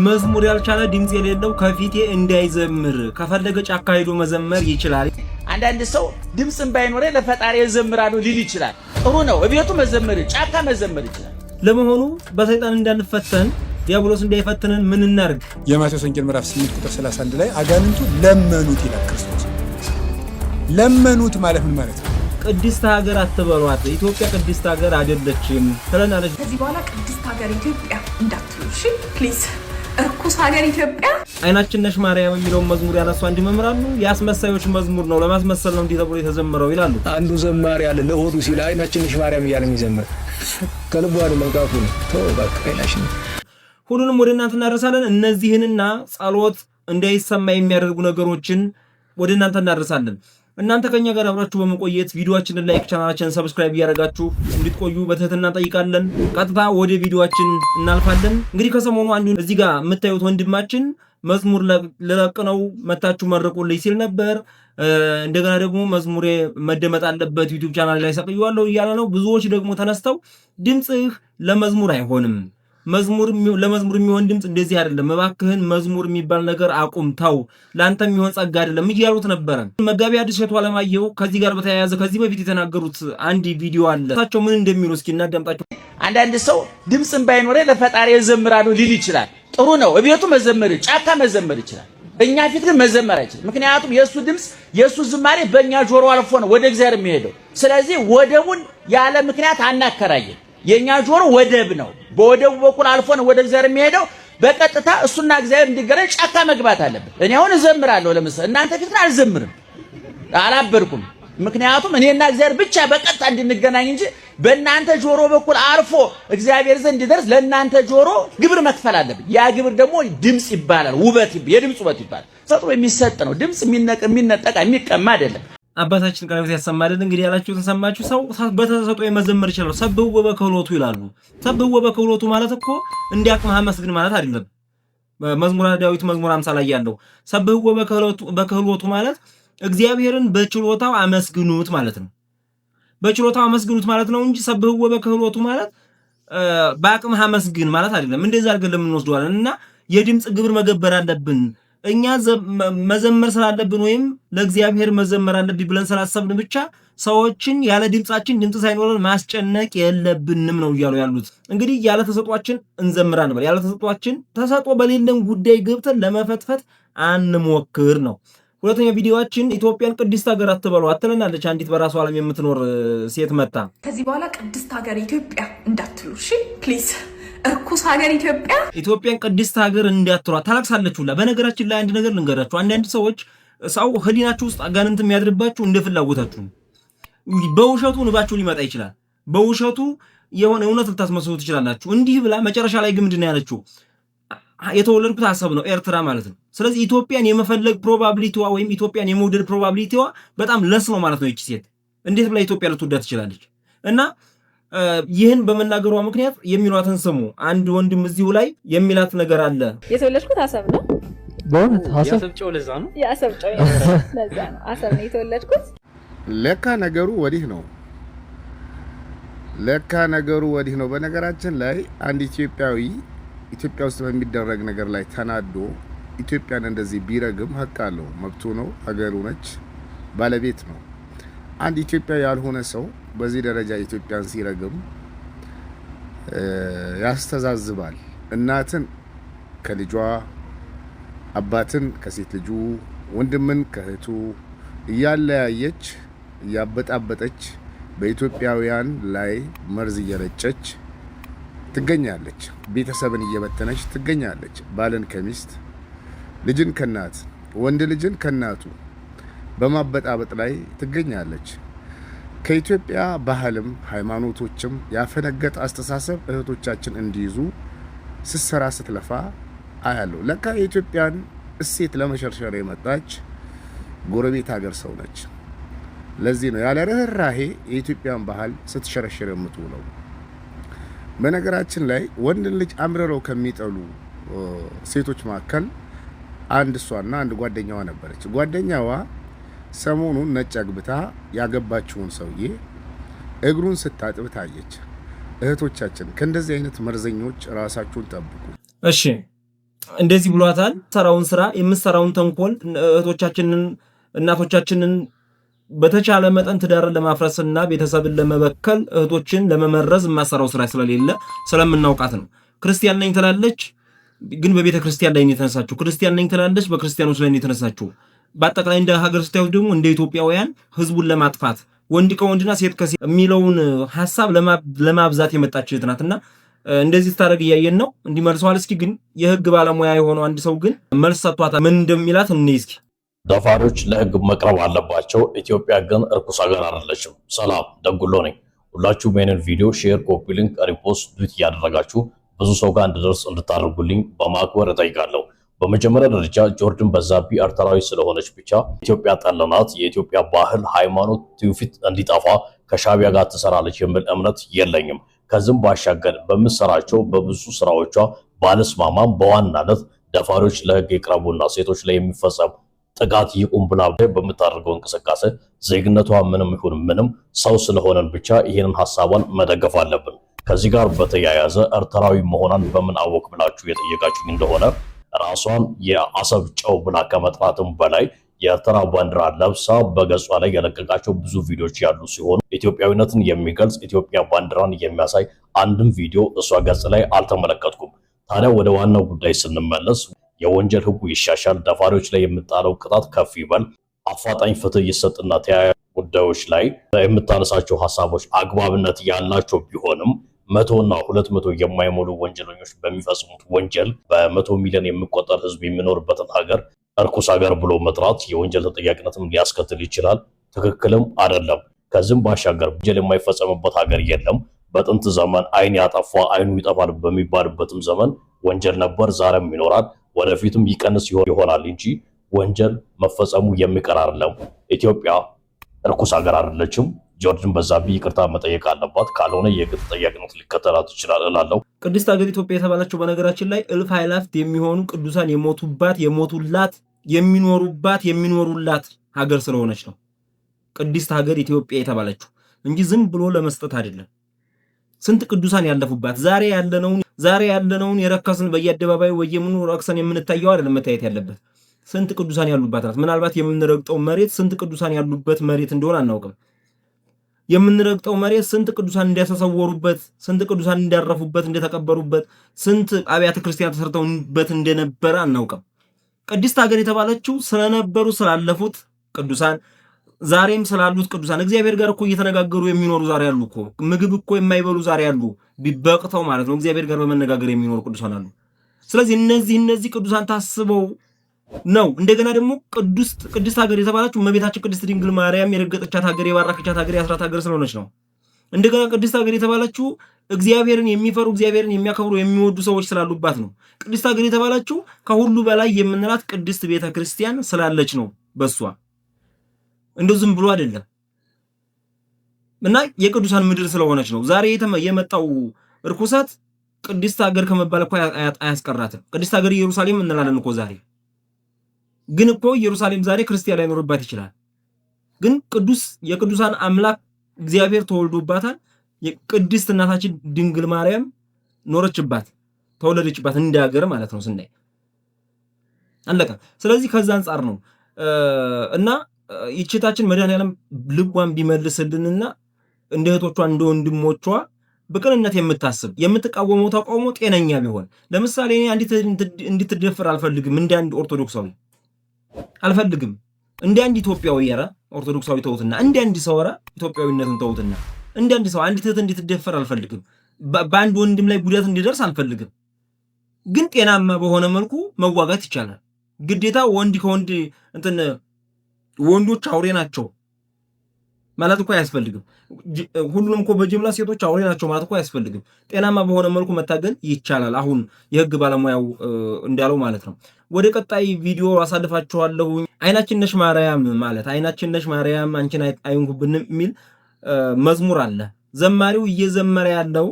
መዝሙር ያልቻለ ድምጽ የሌለው ከፊቴ እንዳይዘምር ከፈለገ ጫካ ሄዶ መዘመር ይችላል። አንዳንድ ሰው ድምጽም ባይኖር ለፈጣሪ ዘምራሉ ሊል ይችላል። ጥሩ ነው። እቤቱ መዘመር ጫካ መዘመር ይችላል። ለመሆኑ በሰይጣን እንዳንፈተን ዲያብሎስ እንዳይፈተነን ምን እናርግ? የማቴዎስ ወንጌል ምዕራፍ 8 ቁጥር 31 ላይ አጋንንቱ ለመኑት ይላል ክርስቶስ። ለመኑት ማለት ምን ማለት ነው? ቅድስት ሀገር አትበሏት፣ ኢትዮጵያ ቅድስት ሀገር አይደለችም ትለናለች። ከዚህ በኋላ ቅድስት ሀገር ኢትዮጵያ እንዳትሉ እሺ ፕሊዝ። እርኩስ ሀገር ኢትዮጵያ። አይናችን ነሽ ማርያም የሚለው መዝሙር ያነሱ አንድ መምህራኑ የአስመሳዮች መዝሙር ነው፣ ለማስመሰል ነው እንዲህ ተብሎ የተዘመረው ይላሉ። አንዱ ዘማሪ ያለ ለሆዱ ሲል አይናችን ነሽ ማርያም እያለ የሚዘምር ከልቡ አይደለም ካፉ ነው። ተው በቃ አይናችን። ሁሉንም ወደ እናንተ እናደርሳለን። እነዚህንና ጸሎት እንዳይሰማ የሚያደርጉ ነገሮችን ወደ እናንተ እናደርሳለን። እናንተ ከኛ ጋር አብራችሁ በመቆየት ቪዲዮአችንን ላይክ፣ ቻናላችንን ሰብስክራይብ እያደረጋችሁ እንድትቆዩ በትህትና እንጠይቃለን። ቀጥታ ወደ ቪዲዮአችን እናልፋለን። እንግዲህ ከሰሞኑ አንዱ እዚህ ጋር የምታዩት ወንድማችን መዝሙር ለለቅ ነው መታችሁ መርቁልኝ ሲል ነበር። እንደገና ደግሞ መዝሙሬ መደመጥ አለበት ዩቲዩብ ቻናል ላይ ሰቅየዋለሁ እያለ ነው። ብዙዎች ደግሞ ተነስተው ድምጽህ ለመዝሙር አይሆንም፣ ለመዝሙር የሚሆን ድምጽ እንደዚህ አይደለም፣ እባክህን መዝሙር የሚባል ነገር አቁም፣ ተው፣ ላንተ የሚሆን ጸጋ አይደለም እያሉት ነበረ። መጋቢ ሐዲስ እሸቱ አለማየሁ ከዚህ ጋር በተያያዘ ከዚህ በፊት የተናገሩት አንድ ቪዲዮ አለ። እሳቸው ምን እንደሚሉ እስኪ እናዳምጣቸው። አንዳንድ ሰው ድምጽም ባይኖር ለፈጣሪ ዘምራሉ ሊል ይችላል። ጥሩ ነው። እቤቱ መዘመር ጫካ መዘመር ይችላል። በእኛ ፊት ግን መዘመር አይችልም። ምክንያቱም የሱ ድምጽ የሱ ዝማሬ በእኛ ጆሮ አልፎ ነው ወደ እግዚአብሔር የሚሄደው። ስለዚህ ወደቡን ያለ ምክንያት አናከራየም። የኛ ጆሮ ወደብ ነው። በወደቡ በኩል አልፎ ነው ወደ እግዚአብሔር የሚሄደው። በቀጥታ እሱና እግዚአብሔር እንዲገናኝ ጫካ መግባት አለበት። እኔ አሁን እዘምራለሁ ለምሳሌ፣ እናንተ ፊት አልዘምርም፣ አላበርኩም። ምክንያቱም እኔና እግዚአብሔር ብቻ በቀጥታ እንድንገናኝ እንጂ በእናንተ ጆሮ በኩል አልፎ እግዚአብሔር ዘንድ እንዲደርስ ለእናንተ ጆሮ ግብር መክፈል አለብን። ያ ግብር ደግሞ ድምጽ ይባላል። ውበት፣ የድምጽ ውበት ይባላል። ሰጥቶ የሚሰጥ ነው። ድምጽ የሚነጠቅ የሚቀማ አይደለም። አባታችን ቃልበት ያሰማልን። እንግዲህ ያላችሁትን ሰማችሁ። ሰው በተሰጥኦ መዘመር ይችላል። ሰብህወ በክህሎቱ ይላሉ። ሰብህወ በክህሎቱ ማለት እኮ እንዲያቅምህ አመስግን ማለት አይደለም። መዝሙረ ዳዊት መዝሙር 50 ላይ ያለው ሰብህወ በክህሎቱ ማለት እግዚአብሔርን በችሎታው አመስግኑት ማለት ነው። በችሎታው አመስግኑት ማለት ነው እንጂ ሰብህወ በክህሎቱ ማለት በአቅምህ አመስግን ማለት አይደለም። እንደዛ አድርገን ለምን እንወስደዋለን? እና የድምጽ ግብር መገበር አለብን። እኛ መዘመር ስላለብን ወይም ለእግዚአብሔር መዘመር አለብን ብለን ስላሰብን ብቻ ሰዎችን ያለ ድምጻችን ድምጽ ሳይኖረን ማስጨነቅ የለብንም ነው እያሉ ያሉት። እንግዲህ ያለ ተሰጧችን እንዘምራለን ነበር። ያለ ተሰጧችን ተሰጦ በሌለን ጉዳይ ገብተን ለመፈትፈት አንሞክር ነው። ሁለተኛ ቪዲዮአችን ኢትዮጵያን ቅድስት ሀገር አትበሉ አትለናለች አንዲት በራሷ ዓለም የምትኖር ሴት መጣ። ከዚህ በኋላ ቅድስት ሀገር ኢትዮጵያ እንዳትሉ እሺ ፕሊዝ። እርኩስ ሀገር ኢትዮጵያ። ኢትዮጵያን ቅድስት ሀገር እንዳትሏት ታላቅሳለች ሁላ። በነገራችን ላይ አንድ ነገር ልንገራችሁ። አንዳንድ ሰዎች ሰው ህሊናችሁ ውስጥ አጋንንት የሚያድርባችሁ እንደ ፍላጎታችሁ ነው። በውሸቱ ንባችሁ ሊመጣ ይችላል። በውሸቱ የሆነ እውነት ልታስመስሉ ትችላላችሁ። እንዲህ ብላ መጨረሻ ላይ ግን ምንድን ነው ያለችው? የተወለድኩት አሰብ ነው፣ ኤርትራ ማለት ነው። ስለዚህ ኢትዮጵያን የመፈለግ ፕሮባቢሊቲዋ ወይም ኢትዮጵያን የመውደድ ፕሮባቢሊቲዋ በጣም ለስ ነው ማለት ነው። ይቺ ሴት እንዴት ብላ ኢትዮጵያ ልትወዳት ትችላለች? እና ይህን በመናገሯ ምክንያት የሚሏትን ስሙ። አንድ ወንድም እዚሁ ላይ የሚላት ነገር አለ። የተወለድኩት አሰብ ነው። በእውነት አሰብ ጨው ለዛ ነው። የአሰብ ጨው ለዛ ነው አሰብ ነው የተወለድኩት። ለካ ነገሩ ወዲህ ነው። ለካ ነገሩ ወዲህ ነው። በነገራችን ላይ አንድ ኢትዮጵያዊ ኢትዮጵያ ውስጥ በሚደረግ ነገር ላይ ተናዶ ኢትዮጵያን እንደዚህ ቢረግም ሀቅ አለው፣ መብቱ ነው። ሀገሩ ነች፣ ባለቤት ነው። አንድ ኢትዮጵያዊ ያልሆነ ሰው በዚህ ደረጃ ኢትዮጵያን ሲረግም ያስተዛዝባል። እናትን ከልጇ፣ አባትን ከሴት ልጁ፣ ወንድምን ከእህቱ እያለያየች እያበጣበጠች በኢትዮጵያውያን ላይ መርዝ እየረጨች ትገኛለች። ቤተሰብን እየበተነች ትገኛለች። ባልን ከሚስት፣ ልጅን ከናት፣ ወንድ ልጅን ከናቱ በማበጣበጥ ላይ ትገኛለች። ከኢትዮጵያ ባህልም ሃይማኖቶችም ያፈነገጠ አስተሳሰብ እህቶቻችን እንዲይዙ ስትሰራ ስትለፋ አያለው። ለካ የኢትዮጵያን እሴት ለመሸርሸር የመጣች ጎረቤት ሀገር ሰው ነች። ለዚህ ነው ያለ ርህራሄ የኢትዮጵያን ባህል ስትሸረሽር የምትውለው። በነገራችን ላይ ወንድን ልጅ አምርረው ከሚጠሉ ሴቶች መካከል አንድ እሷና አንድ ጓደኛዋ ነበረች። ጓደኛዋ ሰሞኑን ነጭ አግብታ ያገባችውን ሰውዬ እግሩን ስታጥብ ታየች። እህቶቻችን ከእንደዚህ አይነት መርዘኞች ራሳችሁን ጠብቁ። እሺ እንደዚህ ብሏታል። ሰራውን ስራ የምትሰራውን ተንኮል እህቶቻችንን እናቶቻችንን በተቻለ መጠን ትዳርን ለማፍረስና ቤተሰብን ለመበከል እህቶችን ለመመረዝ የማሰራው ስራ ስለሌለ ስለምናውቃት ነው። ክርስቲያን ነኝ ትላለች፣ ግን በቤተ ክርስቲያን ላይ ነው የተነሳችው። ክርስቲያን ነኝ ትላለች፣ በክርስቲያኖች ላይ ነው የተነሳችው። በአጠቃላይ እንደ ሀገር ስታዩት ደግሞ እንደ ኢትዮጵያውያን ህዝቡን ለማጥፋት ወንድ ከወንድና ሴት ከሴት የሚለውን ሐሳብ ለማብዛት የመጣች እህት ናትና እንደዚህ ስታደርግ እያየን ነው። እንዲመልሰዋል። እስኪ ግን የህግ ባለሙያ የሆነው አንድ ሰው ግን መልስ ሰጥቷታል። ምን እንደሚላት እንይ እስኪ። ደፋሪዎች ለህግ መቅረብ አለባቸው። ኢትዮጵያ ግን እርኩስ ሀገር አይደለችም። ሰላም ደጉሎ ነኝ። ሁላችሁም ይህንን ቪዲዮ ሼር፣ ኮፒ ሊንክ፣ ሪፖስት፣ ዱት እያደረጋችሁ ብዙ ሰው ጋር እንድደርስ እንድታደርጉልኝ በማክበር እጠይቃለሁ። በመጀመሪያ ደረጃ ጆርድን በዛብህ ኤርትራዊ ስለሆነች ብቻ ኢትዮጵያ ጠለናት፣ የኢትዮጵያ ባህል፣ ሃይማኖት፣ ትውፊት እንዲጠፋ ከሻቢያ ጋር ትሰራለች የሚል እምነት የለኝም። ከዚህም ባሻገር በምትሰራቸው በብዙ ስራዎቿ ባለስማማም በዋናነት ደፋሪዎች ለህግ ይቅረቡና ሴቶች ላይ የሚፈጸም ጥቃት ይቁም ብላ በምታደርገው እንቅስቃሴ ዜግነቷ ምንም ይሁን ምንም ሰው ስለሆነን ብቻ ይህንን ሐሳቧን መደገፍ አለብን። ከዚህ ጋር በተያያዘ ኤርትራዊ መሆኗን በምን አወቅ ብላችሁ የጠየቃችሁ እንደሆነ ራሷን የአሰብ ጨው ብላ ከመጥራትም በላይ የኤርትራ ባንዲራ ለብሳ በገጿ ላይ የለቀቃቸው ብዙ ቪዲዮዎች ያሉ ሲሆኑ ኢትዮጵያዊነትን የሚገልጽ ኢትዮጵያ ባንዲራን የሚያሳይ አንድም ቪዲዮ እሷ ገጽ ላይ አልተመለከትኩም። ታዲያ ወደ ዋናው ጉዳይ ስንመለስ የወንጀል ህጉ ይሻሻል፣ ደፋሪዎች ላይ የምጣለው ቅጣት ከፍ ይበል፣ አፋጣኝ ፍትህ ይሰጥና ተያያዥ ጉዳዮች ላይ የምታነሳቸው ሐሳቦች አግባብነት ያላቸው ቢሆንም 100 እና 200 የማይሞሉ ወንጀለኞች በሚፈጽሙት ወንጀል በ100 ሚሊዮን የሚቆጠር ህዝብ የሚኖርበትን ሀገር እርኩስ ሀገር ብሎ መጥራት የወንጀል ተጠያቂነትም ሊያስከትል ይችላል። ትክክልም አይደለም። ከዚህም ባሻገር ወንጀል የማይፈጸምበት ሀገር የለም። በጥንት ዘመን አይን ያጠፋ አይኑ ይጠፋል በሚባልበትም ዘመን ወንጀል ነበር፣ ዛሬም ይኖራል፣ ወደፊትም ይቀንስ ይሆናል እንጂ ወንጀል መፈጸሙ የሚቀር አይደለም። ኢትዮጵያ እርኩስ ሀገር አይደለችም። ጆርድን በዛብህ ይቅርታ መጠየቅ አለባት፣ ካልሆነ የህግ ተጠያቂነት ሊከተላት ይችላል እላለሁ። ቅድስት ሀገር ኢትዮጵያ የተባለችው በነገራችን ላይ እልፍ አእላፋት የሚሆኑ ቅዱሳን የሞቱባት የሞቱላት የሚኖሩባት የሚኖሩላት ሀገር ስለሆነች ነው ቅድስት ሀገር ኢትዮጵያ የተባለችው እንጂ ዝም ብሎ ለመስጠት አይደለም። ስንት ቅዱሳን ያለፉባት ዛሬ ያለነውን የረከስን በየአደባባዩ ወየምኑ ረክሰን የምንታየው አይደለም መታየት ያለበት። ስንት ቅዱሳን ያሉባት ናት። ምናልባት የምንረግጠው መሬት ስንት ቅዱሳን ያሉበት መሬት እንደሆነ አናውቅም። የምንረግጠው መሬት ስንት ቅዱሳን እንዲያተሰወሩበት፣ ስንት ቅዱሳን እንዲያረፉበት፣ እንደተቀበሩበት፣ ስንት አብያተ ክርስቲያን ተሰርተውበት እንደነበረ አናውቅም። ቅድስት ሀገር የተባለችው ስለነበሩ ስላለፉት ቅዱሳን ዛሬም ስላሉት ቅዱሳን እግዚአብሔር ጋር እኮ እየተነጋገሩ የሚኖሩ ዛሬ አሉ እኮ። ምግብ እኮ የማይበሉ ዛሬ አሉ፣ ቢበቅተው ማለት ነው። እግዚአብሔር ጋር በመነጋገር የሚኖሩ ቅዱሳን አሉ። ስለዚህ እነዚህ ቅዱሳን ታስበው ነው። እንደገና ደግሞ ቅድስት ሀገር የተባለችው እመቤታችን ቅድስት ድንግል ማርያም የረገጠቻት ሀገር፣ የባረከቻት ሀገር፣ የአስራት ሀገር ስለሆነች ነው። እንደገና ቅድስት ሀገር የተባለችው እግዚአብሔርን የሚፈሩ እግዚአብሔርን የሚያከብሩ የሚወዱ ሰዎች ስላሉባት ነው። ቅድስት ሀገር የተባለችው ከሁሉ በላይ የምንላት ቅድስት ቤተክርስቲያን ስላለች ነው። በሷ እንደው ዝም ብሎ አይደለም እና የቅዱሳን ምድር ስለሆነች ነው። ዛሬ የመጣው እርኩሰት ቅድስት ሀገር ከመባል እኮ አያስቀራትም። ቅድስት ሀገር ኢየሩሳሌም እንላለን እኮ ዛሬ። ግን እኮ ኢየሩሳሌም ዛሬ ክርስቲያን ላይኖርባት ይችላል። ግን የቅዱሳን አምላክ እግዚአብሔር ተወልዶባታል። የቅድስት እናታችን ድንግል ማርያም ኖረችባት፣ ተወለደችባት እንደ ሀገር ማለት ነው ስናይ አለቀ። ስለዚህ ከዛ አንጻር ነው እና ይችታችን መድኃኒዓለም ልቧን ቢመልስልንና እንደ እህቶቿ እንደ ወንድሞቿ በቅንነት የምታስብ የምትቃወመው ተቃውሞ ጤነኛ ቢሆን፣ ለምሳሌ እኔ እንድትደፍር አልፈልግም። እንደ አንድ ኦርቶዶክሳዊ አልፈልግም። እንደ አንድ ኢትዮጵያዊ ኧረ ኦርቶዶክሳዊ ተውትና፣ እንደ አንድ ሰው ኧረ ኢትዮጵያዊነትን ተውትና፣ እንደ አንድ ሰው አንዲት እህት እንድትደፈር አልፈልግም። በአንድ ወንድም ላይ ጉዳት እንዲደርስ አልፈልግም። ግን ጤናማ በሆነ መልኩ መዋጋት ይቻላል። ግዴታ ወንድ ከወንድ ወንዶች አውሬ ናቸው ማለት እኮ አያስፈልግም። ሁሉንም እኮ በጅምላ ሴቶች አውሬ ናቸው ማለት እኮ አያስፈልግም። ጤናማ በሆነ መልኩ መታገል ይቻላል። አሁን የህግ ባለሙያው እንዳለው ማለት ነው። ወደ ቀጣይ ቪዲዮ አሳልፋችኋለሁ። አይናችን ነሽ ማርያም ማለት አይናችን ነሽ ማርያም አንቺን አይንኩብን የሚል መዝሙር አለ። ዘማሪው እየዘመረ ያለው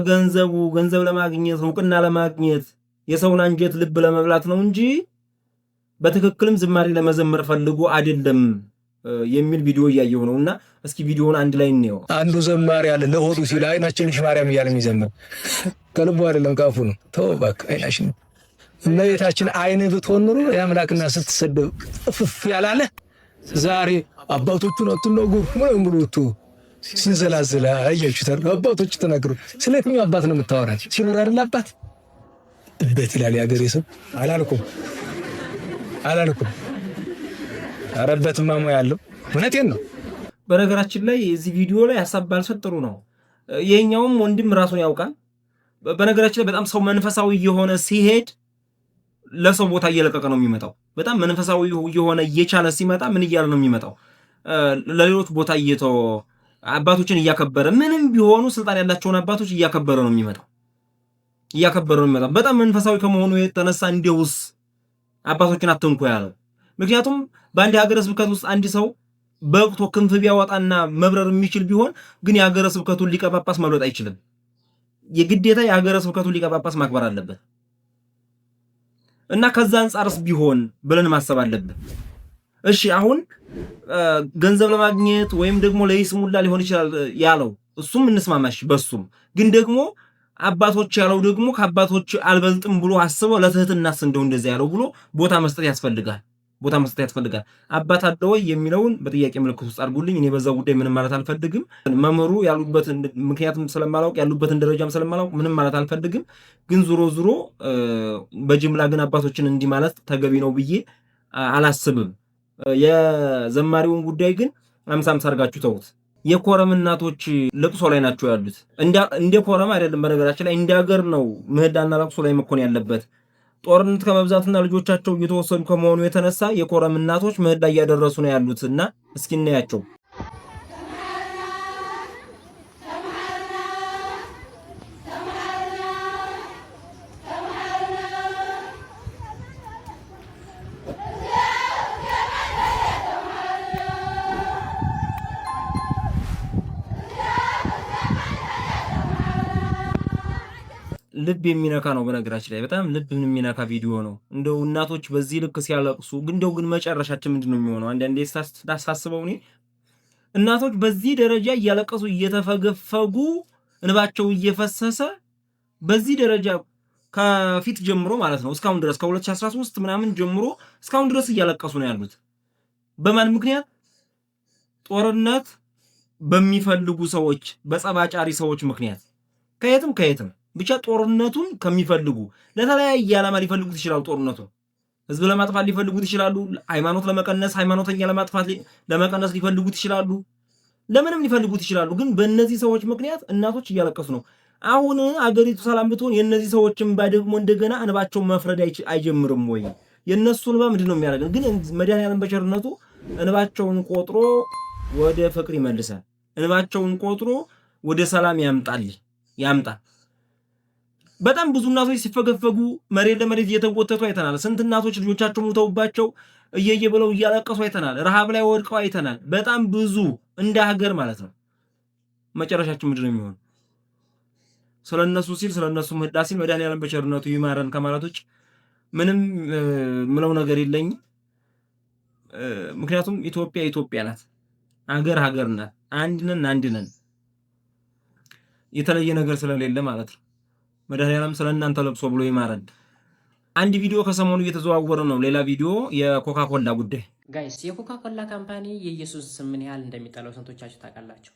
ገንዘብ ለማግኘት እውቅና ለማግኘት የሰውን አንጀት ልብ ለመብላት ነው እንጂ በትክክልም ዝማሬ ለመዘመር ፈልጎ አይደለም የሚል ቪዲዮ እያየሁ ነውና እስኪ ቪዲዮውን አንድ ላይ እንየው። አንዱ ዘማሪ ያለ ለሆዱ ሲል አይናችን ነሽ ማርያም እያለ የሚዘምር ከልቡ አይደለም ካፉ ነው። ተው እባክህ አይናችን እመቤታችን አይን ብትሆን ኑሮ ያምላክና ስትሰደብ እፍፍ ያላለ ዛሬ አባቶቹን አትነጉ ምንምሩቱ ሲንዘላዘላ አያችሁታል። አባቶቹ ተናገሩ። ስለየትኛው አባት ነው የምታወራው? ሲኖር አይደል አባት እበት ይላል ያገሬ ሰው። አላልኩም አረበትማ ሞ ያለው እውነቴን ነው። በነገራችን ላይ እዚህ ቪዲዮ ላይ ሐሳብ ባልሰጥ ጥሩ ነው። የኛውም ወንድም ራሱን ያውቃል። በነገራችን ላይ በጣም ሰው መንፈሳዊ የሆነ ሲሄድ ለሰው ቦታ እየለቀቀ ነው የሚመጣው። በጣም መንፈሳዊ የሆነ እየቻለ ሲመጣ ምን እያለ ነው የሚመጣው? ለሌሎች ቦታ እየተወ አባቶችን እያከበረ ምንም ቢሆኑ ስልጣን ያላቸውን አባቶች እያከበረ ነው የሚመጣው። በጣም መንፈሳዊ ከመሆኑ የተነሳ እንዲውስ አባቶችን አትንኩ ያለው። ምክንያቱም በአንድ ሀገረ ስብከት ውስጥ አንድ ሰው በቅቶ ክንፍ ቢያወጣና መብረር የሚችል ቢሆን ግን የሀገረ ስብከቱን ሊቀ ጳጳስ መብለጥ አይችልም። የግዴታ የሀገረ ስብከቱን ሊቀ ጳጳስ ማክበር አለበት እና ከዛ አንጻርስ ቢሆን ብለን ማሰብ አለብን። እሺ አሁን ገንዘብ ለማግኘት ወይም ደግሞ ለይስሙላ ሊሆን ይችላል ያለው እሱም እንስማማሽ በሱም ግን ደግሞ አባቶች ያለው ደግሞ ከአባቶች አልበልጥም ብሎ አስበው ለትህትናስ እንደዚህ ያለው ብሎ ቦታ መስጠት ያስፈልጋል። አባት አለ ወይ የሚለውን በጥያቄ ምልክት ውስጥ አድርጉልኝ። እኔ በዛ ጉዳይ ምንም ማለት አልፈልግም። መምህሩ ያሉበትን ምክንያቱም ስለማላውቅ ያሉበትን ደረጃም ስለማላውቅ ምንም ማለት አልፈልግም። ግን ዙሮ በጅምላ ግን አባቶችን እንዲህ ማለት ተገቢ ነው ብዬ አላስብም። የዘማሪውን ጉዳይ ግን 50 አድርጋችሁ ተውት። የኮረም እናቶች ለቅሶ ላይ ናቸው ያሉት። እንደ ኮረም አይደለም በነገራችን ላይ እንደ ሀገር ነው ምህዳና ለቅሶ ላይ መኮን ያለበት። ጦርነት ከመብዛትና ልጆቻቸው እየተወሰዱ ከመሆኑ የተነሳ የኮረም እናቶች ምህዳ እያደረሱ ነው ያሉትና እስኪ እናያቸው። ልብ የሚነካ ነው። በነገራችን ላይ በጣም ልብ የሚነካ ቪዲዮ ነው። እንደው እናቶች በዚህ ልክ ሲያለቅሱ ግን መጨረሻችን ምንድነው የሚሆነው? አንዳንዴ ሳስበው እኔ እናቶች በዚህ ደረጃ እያለቀሱ እየተፈገፈጉ እንባቸው እየፈሰሰ በዚህ ደረጃ ከፊት ጀምሮ ማለት ነው እስካሁን ድረስ ከ2013 ምናምን ጀምሮ እስካሁን ድረስ እያለቀሱ ነው ያሉት። በማን ምክንያት? ጦርነት በሚፈልጉ ሰዎች፣ በጸባጫሪ ሰዎች ምክንያት ከየትም ብቻ ጦርነቱን ከሚፈልጉ ለተለያየ ዓላማ ሊፈልጉት ይችላሉ። ጦርነቱን ህዝብ ለማጥፋት ሊፈልጉት ይችላሉ። ሃይማኖት ለመቀነስ፣ ሃይማኖተኛ ለማጥፋት ለመቀነስ ሊፈልጉት ይችላሉ። ለምንም ሊፈልጉት ይችላሉ። ግን በእነዚህ ሰዎች ምክንያት እናቶች እያለቀሱ ነው። አሁን አገሪቱ ሰላም ብትሆን የእነዚህ ሰዎችም ደግሞ እንደገና እንባቸውን መፍረድ አይጀምርም ወይ? የእነሱ እንባ ምንድን ነው የሚያደርገን? ግን መድኃኒዓለም በቸርነቱ እንባቸውን ቆጥሮ ወደ ፍቅር ይመልሳል። እንባቸውን ቆጥሮ ወደ ሰላም ያምጣ። በጣም ብዙ እናቶች ሲፈገፈጉ መሬት ለመሬት እየተጎተቱ አይተናል። ስንት እናቶች ልጆቻቸው ሞተውባቸው እየየ ብለው እያለቀሱ አይተናል። ረሃብ ላይ ወድቀው አይተናል። በጣም ብዙ እንደ ሀገር ማለት ነው። መጨረሻችን ምንድን ነው የሚሆነው? ስለነሱ ሲል ስለነሱ ምህዳ ሲል መድኃኒዓለም በቸርነቱ ይማረን ከማለት ውጭ ምንም ምለው ነገር የለኝም። ምክንያቱም ኢትዮጵያ ናት። ሀገር ናት። አንድ ነን። የተለየ ነገር ስለሌለ ማለት ነው። መድኃኒዓለም ስለእናንተ ለብሶ ብሎ ይማረን። አንድ ቪዲዮ ከሰሞኑ እየተዘዋወረ ነው። ሌላ ቪዲዮ የኮካኮላ ጉዳይ። ጋይስ የኮካኮላ ካምፓኒ የኢየሱስ ስም ምን ያህል እንደሚጠላው ስንቶቻችሁ ታውቃላችሁ?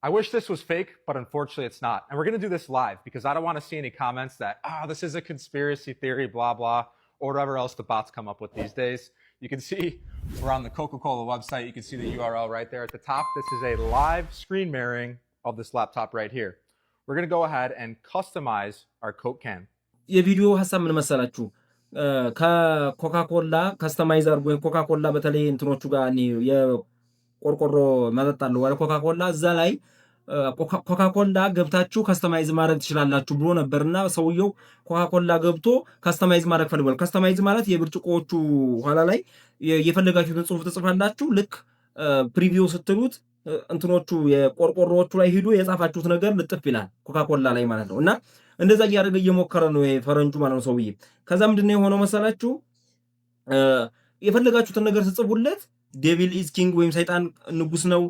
I wish this was fake, but unfortunately it's not. And we're going to do this live because I don't want to see any comments that, this is a conspiracy theory, blah, blah, or whatever else the bots come up with these days. You can see we're on the Coca-Cola website. You can see the URL right there at the top. This is a live screen mirroring of this laptop right here. We're going to go ahead and customize our Coke can. የቪዲዮ ሐሳብ ምን መሰላችሁ? ከኮካኮላ ከስተማይዝ አድርጎ ኮካኮላ በተለይ እንትኖቹ ጋር የቆርቆሮ መጠጥ አለው ወደ ኮካኮላ እዛ ላይ ኮካኮላ ገብታችሁ ከስተማይዝ ማድረግ ትችላላችሁ ብሎ ነበርና ሰውየው ኮካኮላ ገብቶ ከስተማይዝ ማድረግ ፈልጓል። ከስተማይዝ ማለት የብርጭቆዎቹ ኋላ ላይ የፈለጋችሁትን ጽሑፍ ትጽፋላችሁ። ልክ ፕሪቪው ስትሉት እንትኖቹ የቆርቆሮዎቹ ላይ ሄዶ የጻፋችሁት ነገር ልጥፍ ይላል ኮካኮላ ላይ ማለት ነው። እና እንደዛ እያደረገ እየሞከረ ነው ፈረንጁ ማለት ነው ሰውዬ። ከዛ ምንድነው የሆነው መሰላችሁ? የፈለጋችሁትን ነገር ትጽፉለት ዴቪል ኢዝ ኪንግ ወይም ሰይጣን ንጉስ ነው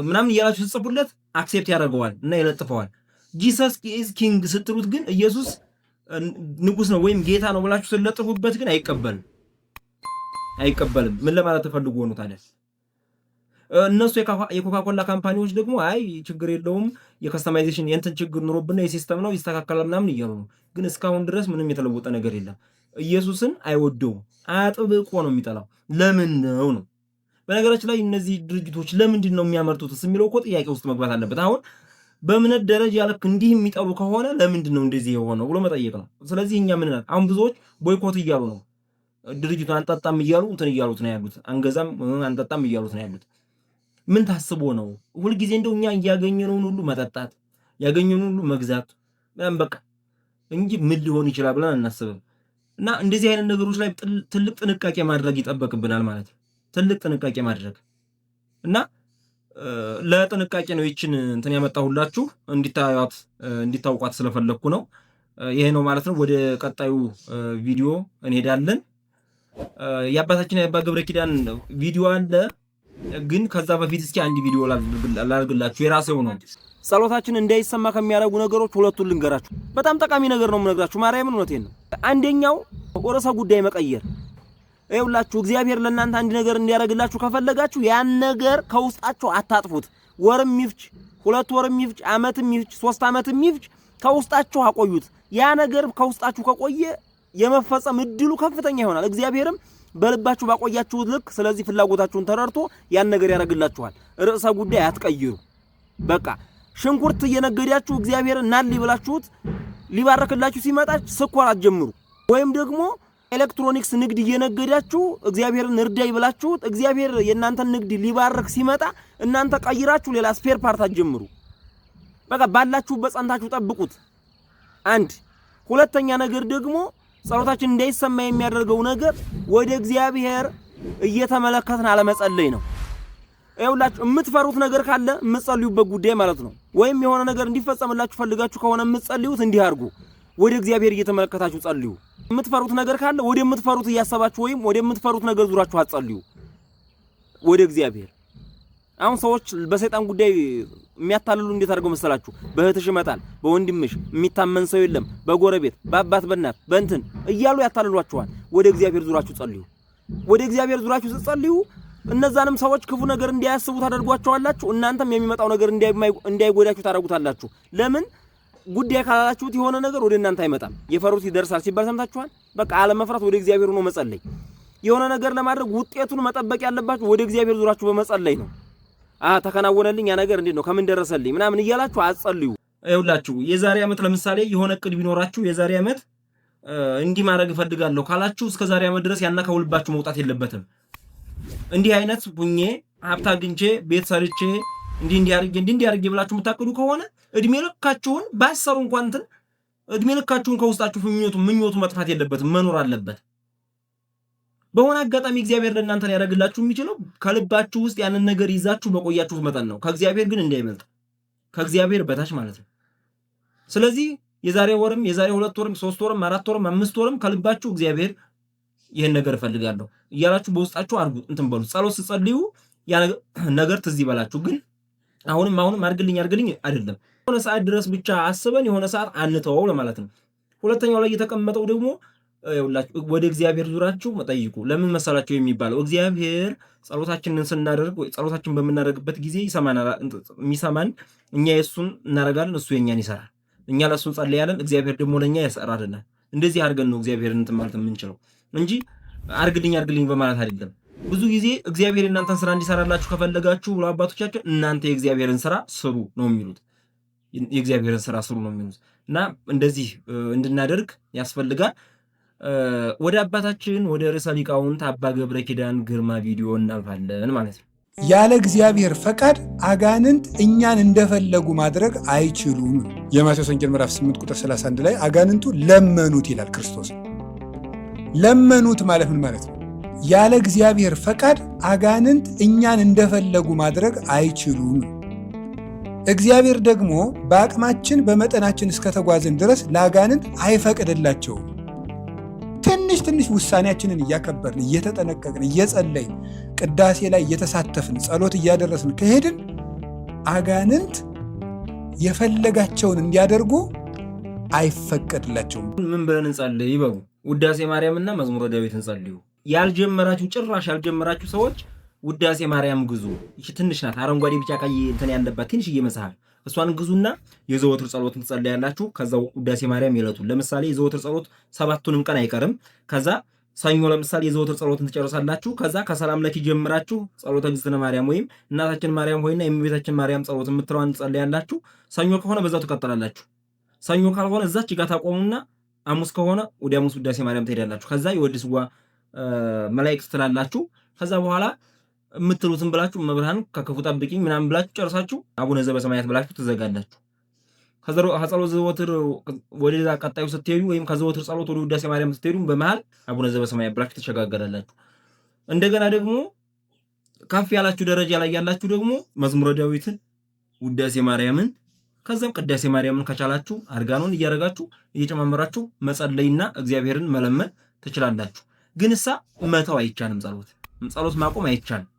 ምናምን እያላችሁ ትጽፉለት አክሴፕት ያደርገዋል እና ይለጥፈዋል። ጂሰስ ኢዝ ኪንግ ስትሉት ግን ኢየሱስ ንጉስ ነው ወይም ጌታ ነው ብላችሁ ስለጥፉበት ግን አይቀበልም። ምን ለማለት ተፈልጎ ነው ታዲያ? እነሱ የኮካኮላ ካምፓኒዎች ደግሞ አይ ችግር የለውም የከስተማይዜሽን የእንትን ችግር ኑሮብና የሲስተም ነው ይስተካከላል ምናምን እያሉ ነው። ግን እስካሁን ድረስ ምንም የተለወጠ ነገር የለም። ኢየሱስን አይወደውም፣ አጥብቆ ነው የሚጠላው። ለምን ነው? በነገራችን ላይ እነዚህ ድርጅቶች ለምንድን ነው የሚያመርቱትስ የሚለው እኮ ጥያቄ ውስጥ መግባት አለበት። አሁን በእምነት ደረጃ ልክ እንዲህ የሚጠሉ ከሆነ ለምንድን ነው እንደዚህ የሆነው ብሎ መጠየቅ ነው። ስለዚህ እኛ ምን እናድርግ? አሁን ብዙዎች ቦይኮት እያሉ ነው፣ ድርጅቱን አንጠጣም እያሉ እንትን እያሉት ነው ያሉት፣ አንገዛም አንጠጣም እያሉት ነው ያሉት። ምን ታስቦ ነው? ሁልጊዜ እንደው እኛ እያገኘነውን ሁሉ መጠጣት ያገኘነውን ሁሉ መግዛት በቃ እንጂ ምን ሊሆን ይችላል ብለን አናስብም። እና እንደዚህ አይነት ነገሮች ላይ ትልቅ ጥንቃቄ ማድረግ ይጠበቅብናል ማለት ነው። ትልቅ ጥንቃቄ ማድረግ እና ለጥንቃቄ ነው ይችን እንትን ያመጣሁላችሁ እንዲታውቋት ስለፈለኩ ነው። ይሄ ነው ማለት ነው። ወደ ቀጣዩ ቪዲዮ እንሄዳለን። የአባታችን የአባ ገብረ ኪዳን ቪዲዮ አለ፣ ግን ከዛ በፊት እስኪ አንድ ቪዲዮ ላድርግላችሁ። የራሴው ነው። ጸሎታችን እንዳይሰማ ከሚያደርጉ ነገሮች ሁለቱን ልንገራችሁ። በጣም ጠቃሚ ነገር ነው የምነግራችሁ። ማርያምን እውነቴን ነው። አንደኛው ርዕሰ ጉዳይ መቀየር። ይኸውላችሁ እግዚአብሔር ለእናንተ አንድ ነገር እንዲያደርግላችሁ ከፈለጋችሁ ያን ነገር ከውስጣችሁ አታጥፉት። ወርም ይፍጭ 2 ወርም ይፍጭ ዓመትም ይፍጭ 3 ዓመትም ይፍጭ ከውስጣችሁ አቆዩት። ያ ነገር ከውስጣችሁ ከቆየ የመፈጸም እድሉ ከፍተኛ ይሆናል። እግዚአብሔርም በልባችሁ ባቆያችሁት ልክ ስለዚህ ፍላጎታችሁን ተረድቶ ያን ነገር ያደርግላችኋል። ርዕሰ ጉዳይ አትቀይሩ። በቃ ሽንኩርት እየነገዳችሁ እግዚአብሔርን ናል ይብላችሁት ሊባረክላችሁ ሲመጣ ስኳር አትጀምሩ። ወይም ደግሞ ኤሌክትሮኒክስ ንግድ እየነገዳችሁ እግዚአብሔርን እርዳ ይብላችሁት እግዚአብሔር የእናንተን ንግድ ሊባርክ ሲመጣ እናንተ ቀይራችሁ ሌላ ስፔር ፓርት አትጀምሩ። በቃ ባላችሁበት ጸንታችሁ ጠብቁት። አንድ ሁለተኛ ነገር ደግሞ ጸሎታችን እንዳይሰማ የሚያደርገው ነገር ወደ እግዚአብሔር እየተመለከትን አለመጸለይ ነው። ይኸውላችሁ የምትፈሩት ነገር ካለ የምትጸልዩበት ጉዳይ ማለት ነው። ወይም የሆነ ነገር እንዲፈጸምላችሁ ፈልጋችሁ ከሆነ የምትጸልዩት እንዲህ አድርጉ፣ ወደ እግዚአብሔር እየተመለከታችሁ ጸልዩ። የምትፈሩት ነገር ካለ ወደ የምትፈሩት እያሰባችሁ ወይም ወደ የምትፈሩት ነገር ዙራችሁ አትጸልዩ፣ ወደ እግዚአብሔር። አሁን ሰዎች በሰይጣን ጉዳይ የሚያታልሉ እንዴት አድርገው መሰላችሁ? በእህትሽ ይመጣል፣ በወንድምሽ የሚታመን ሰው የለም፣ በጎረቤት በአባት በእናት በእንትን እያሉ ያታልሏችኋል። ወደ እግዚአብሔር ዙራችሁ ጸልዩ። ወደ እግዚአብሔር ዙራችሁ ስትጸልዩ እነዛንም ሰዎች ክፉ ነገር እንዲያስቡ ታደርጓቸዋላችሁ። እናንተም የሚመጣው ነገር እንዳይጎዳችሁ ታደርጉታላችሁ። ለምን ጉዳይ ካላላችሁት የሆነ ነገር ወደ እናንተ አይመጣም። የፈሩት ይደርሳል ሲባል ሰምታችኋል። በቃ አለመፍራት ወደ እግዚአብሔር ሆኖ መጸለይ። የሆነ ነገር ለማድረግ ውጤቱን መጠበቅ ያለባችሁ ወደ እግዚአብሔር ዙራችሁ በመጸለይ ነው። ተከናወነልኝ ያ ነገር እንዴት ነው ከምን ደረሰልኝ ምናምን እያላችሁ አጸልዩ። ይኸውላችሁ የዛሬ ዓመት ለምሳሌ የሆነ እቅድ ቢኖራችሁ የዛሬ ዓመት እንዲህ ማድረግ እፈልጋለሁ ካላችሁ እስከ ዛሬ ዓመት ድረስ ያና ከውልባችሁ መውጣት የለበትም። እንዲህ አይነት ሁኜ ሀብት አግኝቼ ቤት ሰርቼ እንዲህ አድርጌ ብላችሁ የምታቅዱ ከሆነ እድሜ ልካችሁን ባሰሩ እንኳን እንትን እድሜ ልካችሁን ከውስጣችሁ ምኞቱ መጥፋት የለበትም፣ መኖር አለበት። በሆነ አጋጣሚ እግዚአብሔር ለእናንተ ያደርግላችሁ የሚችለው ከልባችሁ ውስጥ ያንን ነገር ይዛችሁ በቆያችሁት መጠን ነው። ከእግዚአብሔር ግን እንዳይበልጥ፣ ከእግዚአብሔር በታች ማለት ነው። ስለዚህ የዛሬ ወርም የዛሬ 2 ወርም 3 ወርም 4 ወርም 5 ወርም ከልባችሁ እግዚአብሔር ይሄን ነገር እፈልጋለሁ እያላችሁ በውስጣችሁ አርጉ እንትን በሉ። ጸሎት ስትጸልዩ ያ ነገር ትዝ ይበላችሁ። ግን አሁንም አርግልኝ አይደለም። የሆነ ሰዓት ድረስ ብቻ አስበን የሆነ ሰዓት አንተወው ለማለት ነው። ሁለተኛው ላይ የተቀመጠው ደግሞ ወደ እግዚአብሔር ዙራችሁ መጠይቁ። ለምን መሰላችሁ የሚባለው? እግዚአብሔር ጸሎታችንን ስናደርግ ወይ ጸሎታችንን በምናደርግበት ጊዜ የሚሰማን እኛ የሱን እናደርጋለን፣ እሱ የኛን ይሰራል። እኛ ለሱ ጸልያለን፣ እግዚአብሔር ደግሞ ለኛ ያሰራልናል። እንደዚህ አድርገን ነው እግዚአብሔርን እንትን ማለት የምንችለው እንጂ አርግልኝ በማለት አይደለም። ብዙ ጊዜ እግዚአብሔር እናንተን ስራ እንዲሰራላችሁ ከፈለጋችሁ ብሎ አባቶቻችን እናንተ የእግዚአብሔርን ስራ ስሩ ነው የሚሉት። የእግዚአብሔርን ስራ ስሩ ነው የሚሉት እና እንደዚህ እንድናደርግ ያስፈልጋል። ወደ አባታችን ወደ ርዕሰ ሊቃውንት አባ ገብረ ኪዳን ግርማ ቪዲዮ እናልፋለን ማለት ነው። ያለ እግዚአብሔር ፈቃድ አጋንንት እኛን እንደፈለጉ ማድረግ አይችሉም። የማቴዎስ ወንጌል ምዕራፍ 8 ቁጥር 31 ላይ አጋንንቱ ለመኑት ይላል ክርስቶስ። ለመኑት ማለት ምን ማለት ነው? ያለ እግዚአብሔር ፈቃድ አጋንንት እኛን እንደፈለጉ ማድረግ አይችሉም። እግዚአብሔር ደግሞ በአቅማችን በመጠናችን እስከተጓዝን ድረስ ለአጋንንት አይፈቅድላቸውም። ትንሽ ውሳኔያችንን እያከበርን እየተጠነቀቅን እየጸለይን ቅዳሴ ላይ እየተሳተፍን ጸሎት እያደረስን ከሄድን አጋንንት የፈለጋቸውን እንዲያደርጉ አይፈቀድላቸውም። ምን ብለን እንጸልይ ይበሉ? ውዳሴ ማርያምና መዝሙረ ዳዊት እንጸልዩ። ያልጀመራችሁ ጭራሽ ያልጀመራችሁ ሰዎች ውዳሴ ማርያም ግዙ። እሺ ትንሽ ናት፣ አረንጓዴ ቢጫ ቀይ እንትን ያለባት ትንሽዬ መጽሐፍ፣ እሷን ግዙና የዘወትር ጸሎትን ትጸልያላችሁ። ከዛው ውዳሴ ማርያም ይለቱ። ለምሳሌ የዘወትር ጸሎት 7ቱንም ቀን አይቀርም። ከዛ ሰኞ ለምሳሌ የዘወትር ጸሎትን ትጨርሳላችሁ። ከዛ ከሰላም ለኪ ጀምራችሁ ጸሎተ እግዝእትነ ማርያም ወይም እናታችን ማርያም ሆይና የእመቤታችን ማርያም ጸሎት የምትለዋን ትጸልያላችሁ። ሰኞ ከሆነ በዛው ትቀጥላላችሁ። ሰኞ ካልሆነ እዛች ጋር ታቆሙና ሐሙስ ከሆነ ወደ ሐሙስ ውዳሴ ማርያም ትሄዳላችሁ። ከዛ የወድስዋ መላእክት ትላላችሁ። ከዛ በኋላ የምትሉትን ብላችሁ መብርሃን ከክፉ ጠብቂኝ ምናምን ብላችሁ ጨርሳችሁ አቡነ ዘበሰማያት ብላችሁ ትዘጋላችሁ። ከጸሎት ዘወትር ወደዛ ቀጣዩ ስትሄዱ ወይም ከዘወትር ጸሎት ወደ ውዳሴ ማርያም ስትሄዱ በመሃል አቡነ ዘበሰማያት ብላችሁ ተሸጋገራላችሁ። እንደገና ደግሞ ከፍ ያላችሁ ደረጃ ላይ ያላችሁ ደግሞ መዝሙረ ዳዊትን፣ ውዳሴ ማርያምን ከዛም ቅዳሴ ማርያምን ከቻላችሁ አርጋኖን እያረጋችሁ እየጨማመራችሁ መጸለይና እግዚአብሔርን መለመን ትችላላችሁ። ግን መተው አይቻልም። ጸሎት ማቆም አይቻልም።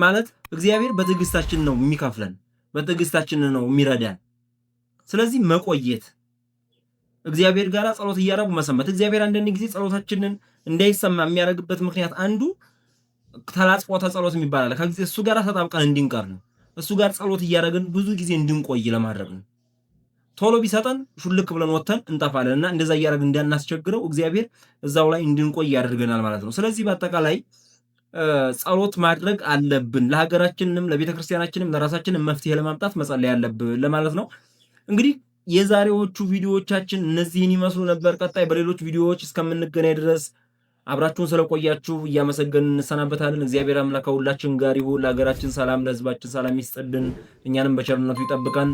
ማለት እግዚአብሔር በትዕግስታችን ነው የሚከፍለን፣ በትዕግስታችን ነው የሚረዳን። ስለዚህ መቆየት፣ እግዚአብሔር ጋር ጸሎት እያረጉ መሰንበት። እግዚአብሔር አንዳንድ ጊዜ ጸሎታችንን እንዳይሰማ የሚያደርግበት ምክንያት አንዱ ተላጽፎተ ጸሎት የሚባል አለ። እሱ ጋር ተጣብቀን እንድንቀር ነው። እሱ ጋር ጸሎት እያደረግን ብዙ ጊዜ እንድንቆይ ለማድረግ ነው። ቶሎ ቢሰጠን ሹልክ ብለን ወተን እንጠፋለንና እንደዛ እያደረግን እንዳናስቸግረው እግዚአብሔር እዛው ላይ እንድንቆይ ያደርገናል ማለት ነው። ስለዚህ በአጠቃላይ ጸሎት ማድረግ አለብን። ለሀገራችንንም ለቤተክርስቲያናችንም ለራሳችንም መፍትሄ ለማምጣት መጸለይ አለብን ለማለት ነው። እንግዲህ የዛሬዎቹ ቪዲዮዎቻችን እነዚህን ይመስሉ ነበር። ቀጣይ በሌሎች ቪዲዮዎች እስከምንገናኝ ድረስ አብራችሁን ስለቆያችሁ እያመሰገንን እንሰናበታለን። እግዚአብሔር አምላክ ከሁላችን ጋር ይሁን። ለሀገራችን ሰላም፣ ለሕዝባችን ሰላም ይስጥልን፣ እኛንም በቸርነቱ ይጠብቀን።